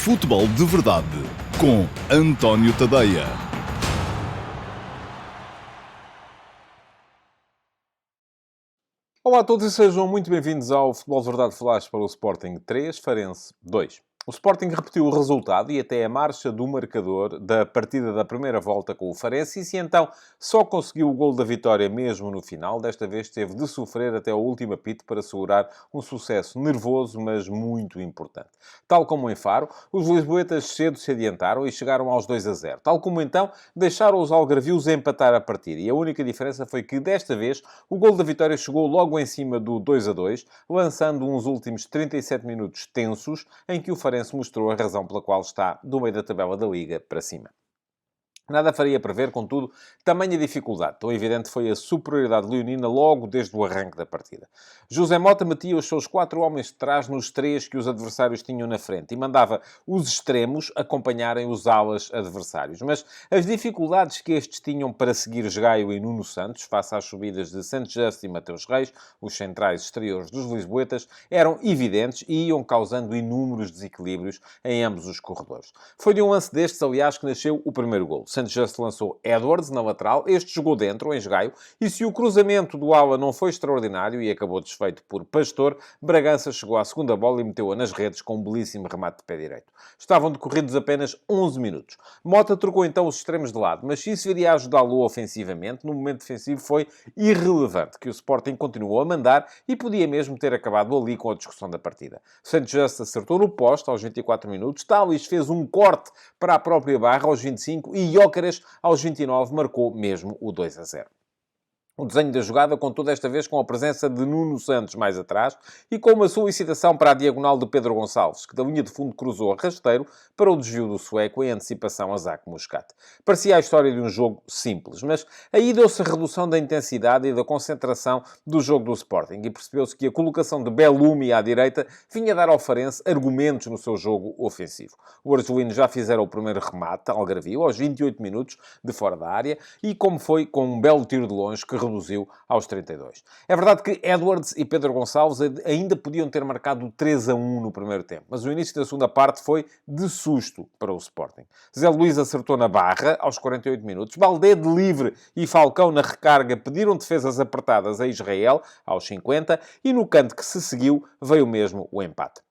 Futebol de Verdade com António Tadeia. Olá a todos e sejam muito bem-vindos ao Futebol de Verdade Flash para o Sporting 3, Farense 2. O Sporting repetiu o resultado e até a marcha do marcador da partida da primeira volta com o Farense, e se então só conseguiu o gol da vitória mesmo no final, desta vez teve de sofrer até o último apito para assegurar um sucesso nervoso, mas muito importante. Tal como em Faro, os lisboetas cedo se adiantaram e chegaram aos 2-0. Tal como então, deixaram os algarvios empatar a partida. E a única diferença foi que, desta vez, o gol da vitória chegou logo em cima do 2-2, lançando uns últimos 37 minutos tensos, em que o Farense mostrou a razão pela qual está do meio da tabela da Liga para cima. Nada faria prever, contudo, tamanha dificuldade. Tão evidente foi a superioridade leonina logo desde o arranque da partida. José Mota metia os seus 4 homens de trás nos 3 que os adversários tinham na frente e mandava os extremos acompanharem os alas adversários. Mas as dificuldades que estes tinham para seguir Gaio e Nuno Santos, face às subidas de Santos Justo e Mateus Reis, os centrais exteriores dos lisboetas, eram evidentes e iam causando inúmeros desequilíbrios em ambos os corredores. Foi de um lance destes, aliás, que nasceu o primeiro golo. Santos Justo lançou Edwards na lateral, este jogou dentro, em esgaio, e se o cruzamento do ala não foi extraordinário e acabou desfeito por Pastor, Bragança chegou à segunda bola e meteu-a nas redes com um belíssimo remate de pé direito. Estavam decorridos apenas 11 minutos. Mota trocou então os extremos de lado, mas se isso viria a ajudá-lo ofensivamente, no momento defensivo foi irrelevante, que o Sporting continuou a mandar e podia mesmo ter acabado ali com a discussão da partida. Santos Justo acertou no poste aos 24 minutos, Thalys fez um corte para a própria barra aos 25 e Gyökeres, aos 29, marcou mesmo o 2-0. O desenho da jogada contou desta vez com a presença de Nuno Santos mais atrás e com uma solicitação para a diagonal de Pedro Gonçalves, que da linha de fundo cruzou a rasteiro para o desvio do sueco em antecipação a Zac Muscat. Parecia a história de um jogo simples, mas aí deu-se a redução da intensidade e da concentração do jogo do Sporting e percebeu-se que a colocação de Bellumi à direita vinha dar ao Farense argumentos no seu jogo ofensivo. O argelino já fizera o primeiro remate, algarvio, aos 28 minutos de fora da área e como foi com um belo tiro de longe que reduziu aos 32. É verdade que Edwards e Pedro Gonçalves ainda podiam ter marcado 3-1 no primeiro tempo, mas o início da segunda parte foi de susto para o Sporting. Zé Luís acertou na barra aos 48 minutos, Baldé de livre e Falcão na recarga pediram defesas apertadas a Israel aos 50 e no canto que se seguiu veio mesmo o empate.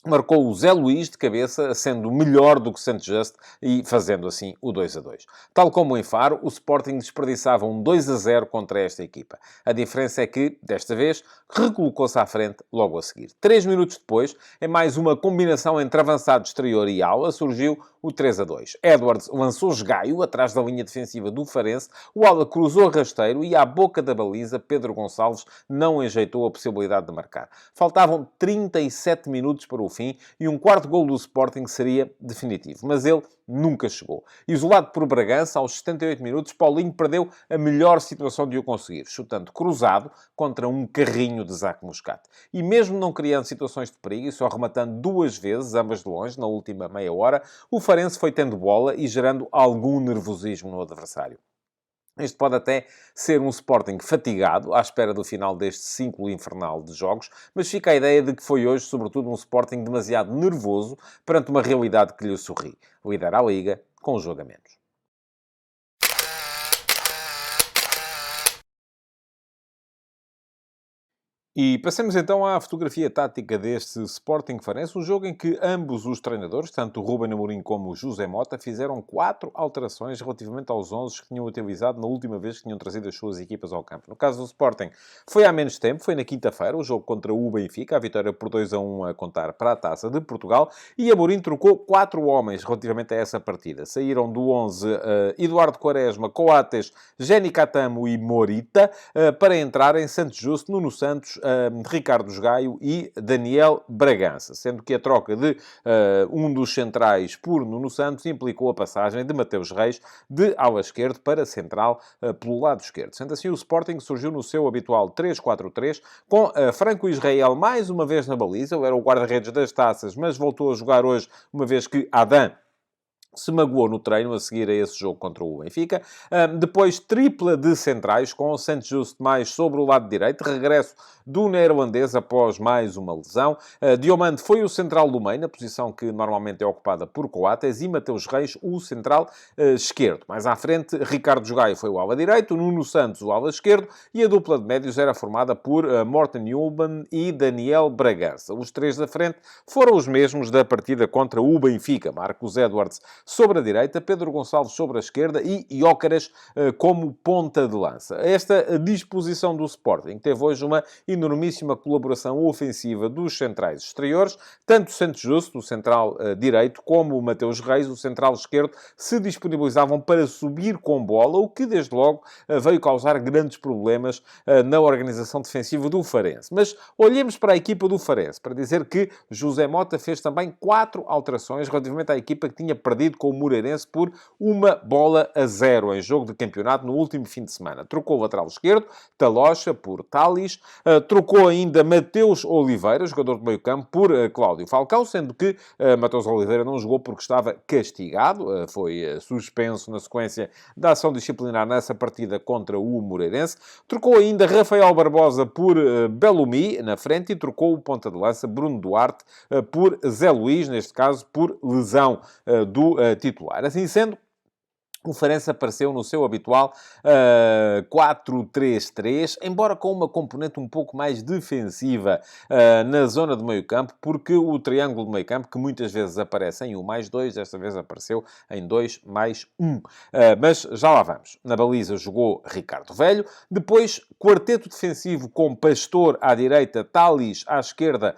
Marcou o Zé Luís de cabeça, sendo melhor do que Santos Justo e fazendo assim o 2-2. Tal como em Faro, o Sporting desperdiçava um 2-0 contra esta equipa. A diferença é que, desta vez, recolocou-se à frente logo a seguir. 3 minutos depois, em mais uma combinação entre avançado exterior e ala, surgiu o 3-2. Edwards lançou esgaio atrás da linha defensiva do Farense, o ala cruzou rasteiro e à boca da baliza, Pedro Gonçalves não enjeitou a possibilidade de marcar. Faltavam 37 minutos para o fim e um quarto golo do Sporting seria definitivo, mas ele nunca chegou. Isolado por Bragança, aos 78 minutos, Paulinho perdeu a melhor situação de o conseguir, chutando cruzado contra um carrinho de Zac Muscat. E mesmo não criando situações de perigo e só rematando 2 vezes, ambas de longe, na última meia hora, o Farense foi tendo bola e gerando algum nervosismo no adversário. Este pode até ser um Sporting fatigado, à espera do final deste ciclo infernal de jogos, mas fica a ideia de que foi hoje, sobretudo, um Sporting demasiado nervoso perante uma realidade que lhe sorri. Lidera a Liga com o jogo a menos. E passemos então à fotografia tática deste Sporting Farense, um jogo em que ambos os treinadores, tanto o Ruben Amorim como o José Mota, fizeram 4 alterações relativamente aos 11 que tinham utilizado na última vez que tinham trazido as suas equipas ao campo. No caso do Sporting, foi há menos tempo, foi na quinta-feira, o jogo contra o Benfica, a vitória por 2-1 a contar para a Taça de Portugal, e Amorim trocou 4 homens relativamente a essa partida. Saíram do 11 Eduardo Quaresma, Coates, Jenny Catamo e Morita, para entrarem Santos Justo, Nuno Santos, Ricardo Gaio e Daniel Bragança, sendo que a troca de um dos centrais por Nuno Santos implicou a passagem de Mateus Reis de ala esquerdo para central pelo lado esquerdo. Sendo assim, o Sporting surgiu no seu habitual 3-4-3, com Franco Israel mais uma vez na baliza. Ele era o guarda-redes das taças, mas voltou a jogar hoje, uma vez que Adam se magoou no treino a seguir a esse jogo contra o Benfica. Depois, tripla de centrais, com o Sant Just mais sobre o lado direito. Regresso do neerlandês após mais uma lesão. Diomande foi o central do meio, na posição que normalmente é ocupada por Coates, e Mateus Reis, o central esquerdo. Mais à frente, Ricardo Jogaio foi o ala direito, Nuno Santos o ala esquerdo, e a dupla de médios era formada por Morten Hulben e Daniel Bragança. Os três da frente foram os mesmos da partida contra o Benfica. Marcos Edwards sobre a direita, Pedro Gonçalves sobre a esquerda e Gyökeres como ponta de lança. Esta disposição do Sporting teve hoje uma enormíssima colaboração ofensiva dos centrais exteriores. Tanto o Santos Justo, o central direito, como o Mateus Reis, o central esquerdo, se disponibilizavam para subir com bola, o que desde logo veio causar grandes problemas na organização defensiva do Farense. Mas olhemos para a equipa do Farense para dizer que José Mota fez também 4 alterações relativamente à equipa que tinha perdido com o Moreirense por 1-0 em jogo de campeonato no último fim de semana. Trocou o lateral esquerdo, Talocha, por Talis. Trocou ainda Mateus Oliveira, jogador de meio campo, por Cláudio Falcão, sendo que Mateus Oliveira não jogou porque estava castigado. Foi suspenso na sequência da ação disciplinar nessa partida contra o Moreirense. Trocou ainda Rafael Barbosa por Belumi na frente e trocou o ponta de lança Bruno Duarte por Zé Luís, neste caso por lesão do titular. Assim sendo, o Farense apareceu no seu habitual 4-3-3, embora com uma componente um pouco mais defensiva na zona de meio-campo, porque o triângulo de meio-campo, que muitas vezes aparece em 1+2, desta vez apareceu em 2+1. Mas já lá vamos. Na baliza jogou Ricardo Velho, depois quarteto defensivo com Pastor à direita, Talis à esquerda,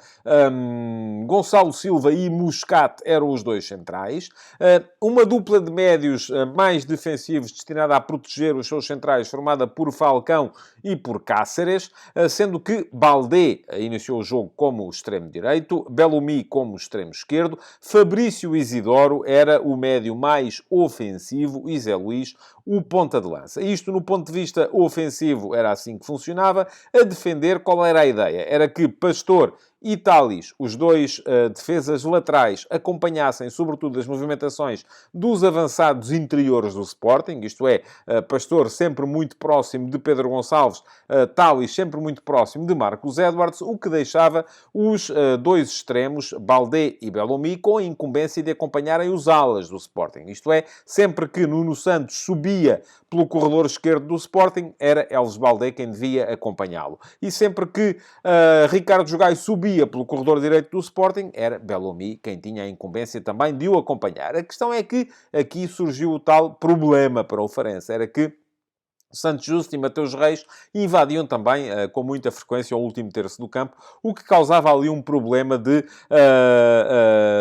Gonçalo Silva e Muscat eram os dois centrais. Uma dupla de médios mais defensivos destinada a proteger os seus centrais, formada por Falcão e por Cáceres, sendo que Baldé iniciou o jogo como extremo direito, Belumi como extremo esquerdo, Fabrício Isidoro era o médio mais ofensivo e Zé Luís o ponta de lança. Isto, no ponto de vista ofensivo, era assim que funcionava. A defender, qual era a ideia? Era que Pastor e Talis, os dois defesas laterais, acompanhassem sobretudo as movimentações dos avançados interiores do Sporting, isto é, Pastor sempre muito próximo de Pedro Gonçalves, Talis sempre muito próximo de Marcos Edwards, o que deixava os dois extremos, Baldé e Belumi, com a incumbência de acompanharem os alas do Sporting. Isto é, sempre que Nuno Santos subia pelo corredor esquerdo do Sporting, era Elvis Baldé quem devia acompanhá-lo. E sempre que Ricardo Jogaio subia pelo corredor direito do Sporting, era Belumi quem tinha a incumbência também de o acompanhar. A questão é que aqui surgiu o tal problema para o Farense, era que Santos Justo e Mateus Reis invadiam também com muita frequência o último terço do campo, o que causava ali um problema de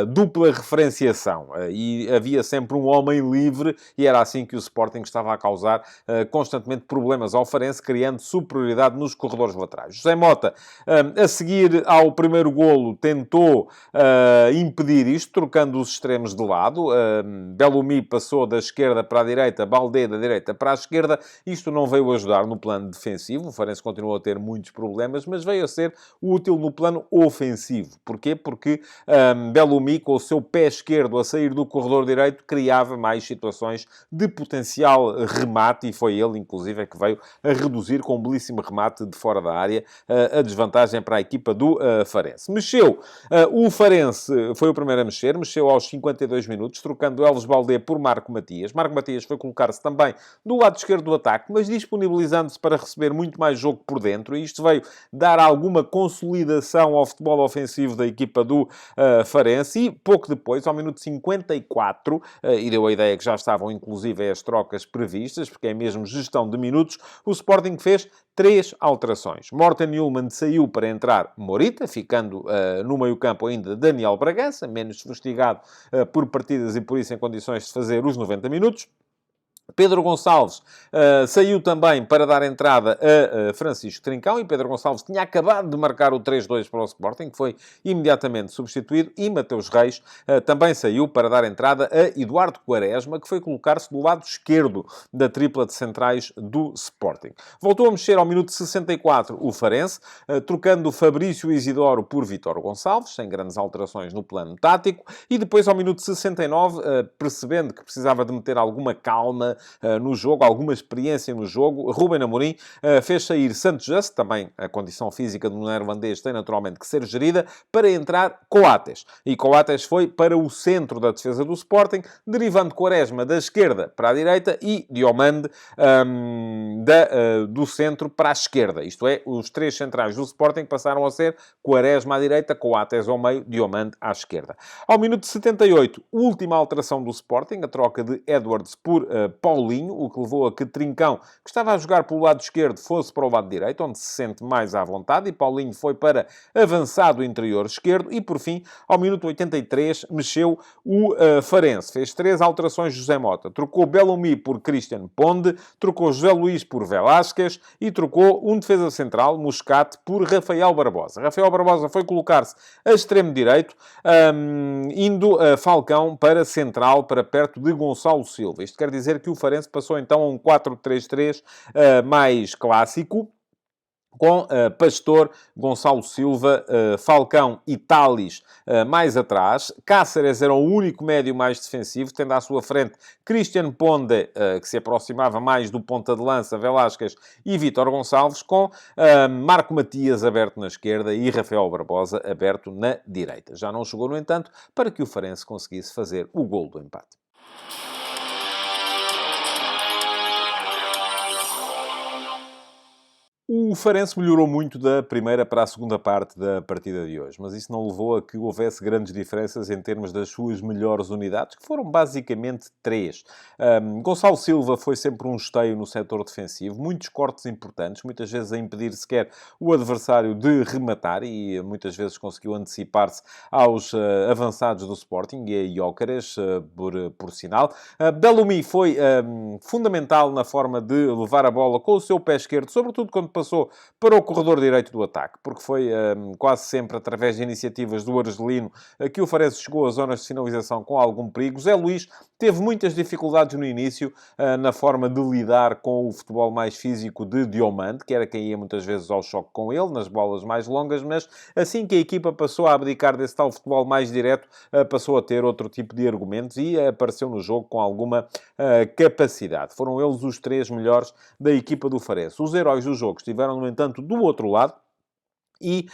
dupla referenciação. E havia sempre um homem livre e era assim que o Sporting estava a causar constantemente problemas ao Farense, criando superioridade nos corredores laterais. José Mota, a seguir ao primeiro golo, tentou impedir isto, trocando os extremos de lado. Belumi passou da esquerda para a direita, Baldé da direita para a esquerda. Isto não veio ajudar no plano defensivo, o Farense continuou a ter muitos problemas, mas veio a ser útil no plano ofensivo. Porquê? Porque Belumi, com o seu pé esquerdo a sair do corredor direito, criava mais situações de potencial remate, e foi ele, inclusive, que veio a reduzir com um belíssimo remate de fora da área a desvantagem para a equipa do Farense. Mexeu. O Farense foi o primeiro a mexer, mexeu aos 52 minutos, trocando Elvis Baldé por Marco Matias. Marco Matias foi colocar-se também do lado esquerdo do ataque, mas disponibilizando-se para receber muito mais jogo por dentro, e isto veio dar alguma consolidação ao futebol ofensivo da equipa do Farense, e pouco depois, ao minuto 54, e deu a ideia que já estavam inclusive as trocas previstas, porque é mesmo gestão de minutos, o Sporting fez 3 alterações. Morten Hulman saiu para entrar Morita, ficando no meio-campo ainda Daniel Bragança, menos fustigado por partidas e por isso em condições de fazer os 90 minutos. Pedro Gonçalves saiu também para dar entrada a Francisco Trincão, e Pedro Gonçalves tinha acabado de marcar o 3-2 para o Sporting, que foi imediatamente substituído, e Mateus Reis também saiu para dar entrada a Eduardo Quaresma, que foi colocar-se do lado esquerdo da tripla de centrais do Sporting. Voltou a mexer ao minuto 64 o Farense, trocando Fabrício Isidoro por Vítor Gonçalves, sem grandes alterações no plano tático, e depois ao minuto 69, percebendo que precisava de meter alguma calma no jogo, alguma experiência no jogo, Ruben Amorim fez sair Santos Just, também a condição física do neerlandês tem naturalmente que ser gerida, para entrar Coates. E Coates foi para o centro da defesa do Sporting, derivando Quaresma da esquerda para a direita e Diomande do centro para a esquerda. Isto é, os três centrais do Sporting passaram a ser Quaresma à direita, Coates ao meio, Diomande à esquerda. Ao minuto 78, última alteração do Sporting, a troca de Edwards por Paulinho, o que levou a que Trincão, que estava a jogar pelo lado esquerdo, fosse para o lado direito, onde se sente mais à vontade, e Paulinho foi para avançado interior esquerdo, e por fim, ao minuto 83, mexeu o Farense. Fez 3 alterações José Mota. Trocou Bellamy por Christian Ponde, trocou José Luís por Velásquez e trocou um defesa central, Muscat, por Rafael Barbosa. Rafael Barbosa foi colocar-se a extremo direito, indo Falcão para central, para perto de Gonçalo Silva. Isto quer dizer que o Farense passou então a um 4-3-3 mais clássico, com Pastor, Gonçalo Silva, Falcão e Tales mais atrás. Cáceres era o único médio mais defensivo, tendo à sua frente Christian Ponde, que se aproximava mais do ponta de lança, Velásquez e Vítor Gonçalves, com Marco Matias aberto na esquerda e Rafael Barbosa aberto na direita. Já não chegou, no entanto, para que o Farense conseguisse fazer o gol do empate. O Farense melhorou muito da primeira para a segunda parte da partida de hoje, mas isso não levou a que houvesse grandes diferenças em termos das suas melhores unidades, que foram basicamente 3. Gonçalo Silva foi sempre um esteio no setor defensivo, muitos cortes importantes, muitas vezes a impedir sequer o adversário de rematar, e muitas vezes conseguiu antecipar-se aos avançados do Sporting e a Gyökeres, por sinal. Bellamy foi fundamental na forma de levar a bola com o seu pé esquerdo, sobretudo quando passou para o corredor direito do ataque, porque foi quase sempre através de iniciativas do Argelino que o Farense chegou às zonas de finalização com algum perigo. Zé Luís teve muitas dificuldades no início na forma de lidar com o futebol mais físico de Diomande, que era quem ia muitas vezes ao choque com ele, nas bolas mais longas, mas assim que a equipa passou a abdicar desse tal futebol mais direto, passou a ter outro tipo de argumentos e apareceu no jogo com alguma capacidade. Foram eles os 3 melhores da equipa do Farense. Os heróis do jogo estiveram, no entanto, do outro lado. E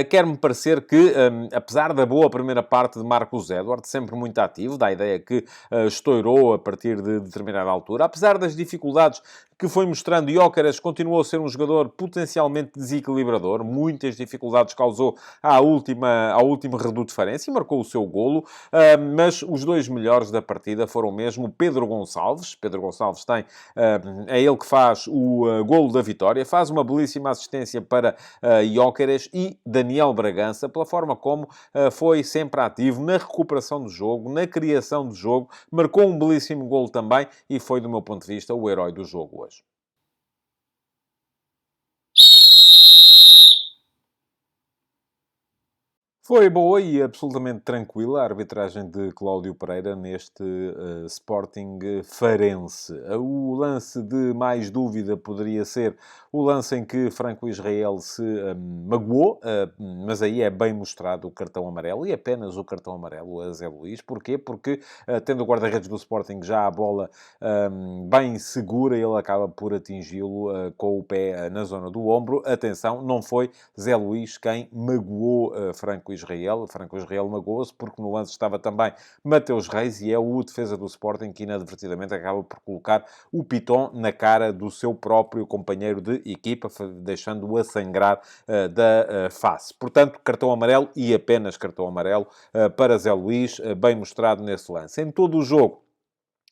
quer-me parecer que, apesar da boa primeira parte de Marcos Edwards, sempre muito ativo, dá a ideia que estourou a partir de determinada altura, apesar das dificuldades que foi mostrando, Gyökeres continuou a ser um jogador potencialmente desequilibrador, muitas dificuldades causou ao último reduto Farense e marcou o seu golo, mas os 2 melhores da partida foram mesmo Pedro Gonçalves. Pedro Gonçalves é ele que faz o golo da vitória, faz uma belíssima assistência para Gyökeres, e Daniel Bragança, pela forma como foi sempre ativo na recuperação do jogo, na criação do jogo, marcou um belíssimo golo também e foi, do meu ponto de vista, o herói do jogo hoje. Foi boa e absolutamente tranquila a arbitragem de Cláudio Pereira neste Sporting Farense. O lance de mais dúvida poderia ser o lance em que Franco Israel se magoou, mas aí é bem mostrado o cartão amarelo, e apenas o cartão amarelo a Zé Luís. Porquê? Porque, tendo o guarda-redes do Sporting já a bola bem segura, ele acaba por atingi-lo com o pé na zona do ombro. Atenção, não foi Zé Luís quem magoou Franco Israel. Franco Israel magoou-se porque no lance estava também Mateus Reis, e é o defesa do Sporting que inadvertidamente acaba por colocar o Piton na cara do seu próprio companheiro de equipa, deixando-o a sangrar da face. Portanto, cartão amarelo e apenas cartão amarelo para Zé Luís, bem mostrado nesse lance. Em todo o jogo,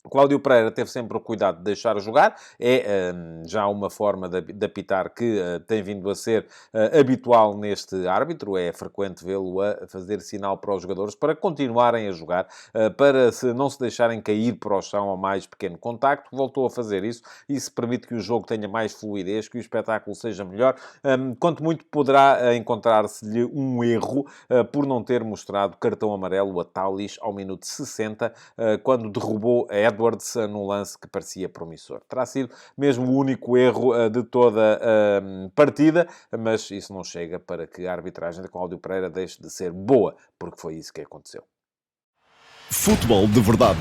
Cláudio Pereira teve sempre o cuidado de deixar jogar, já uma forma de apitar que tem vindo a ser habitual neste árbitro, é frequente vê-lo a fazer sinal para os jogadores para continuarem a jogar, para não se deixarem cair para o chão ao mais pequeno contacto, voltou a fazer isso, e isso permite que o jogo tenha mais fluidez, que o espetáculo seja melhor, quanto muito poderá encontrar-se-lhe um erro por não ter mostrado cartão amarelo a Taulis ao minuto 60, quando derrubou a Edwards num lance que parecia promissor. Terá sido mesmo o único erro de toda a partida, mas isso não chega para que a arbitragem de Cláudio Pereira deixe de ser boa, porque foi isso que aconteceu. Futebol de Verdade